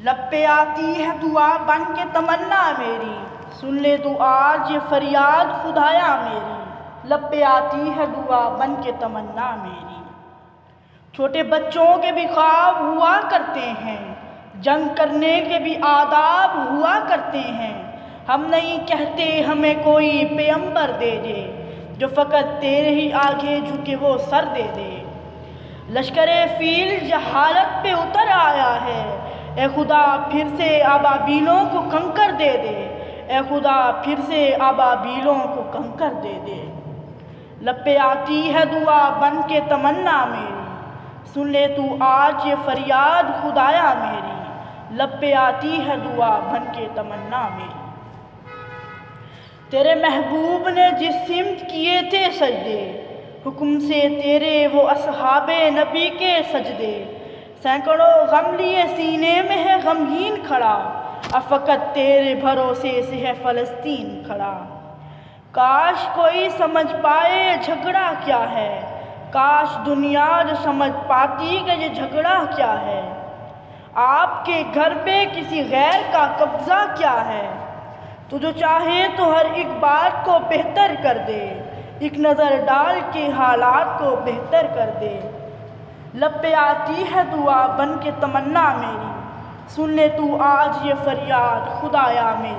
لب پہ آتی ہے دعا بن کے تمنا میری، سن لے تو آج یہ فریاد خدایا میری، لب پہ آتی ہے دعا بن کے تمنا میری۔ چھوٹے بچوں کے بھی خواب ہوا کرتے ہیں، جنگ کرنے کے بھی آداب ہوا کرتے ہیں، ہم نہیں کہتے ہمیں کوئی پیغمبر دے دے، جو فقط تیرے ہی آگے جھکے وہ سر دے دے۔ لشکر فیل جہالت پہ اتر آیا ہے، اے خدا پھر سے ابابیلوں کو کنکر دے دے، اے خدا پھر سے ابابیلوں کو کنکر دے دے۔ لب پہ آتی ہے دعا بن کے تمنا میری، سن لے تو آج یہ فریاد خدایا میری، لب پہ آتی ہے دعا بن کے تمنا میری۔ تیرے محبوب نے جس سمت کیے تھے سجدے، حکم سے تیرے وہ اصحاب نبی کے سجدے، سینکڑوں غم لیے سینے میں ہے غمگین کھڑا، اب فقط تیرے بھروسے سے ہے فلسطین کھڑا۔ کاش کوئی سمجھ پائے جھگڑا کیا ہے، کاش دنیا جو سمجھ پاتی کہ یہ جھگڑا کیا ہے۔ آپ کے گھر پہ کسی غیر کا قبضہ کیا ہے، تو جو چاہے تو ہر ایک بات کو بہتر کر دے، ایک نظر ڈال کے حالات کو بہتر کر دے۔ لب پہ آتی ہے دعا بن کے تمنا میری، سن لے تو آج یہ فریاد خدایا میری۔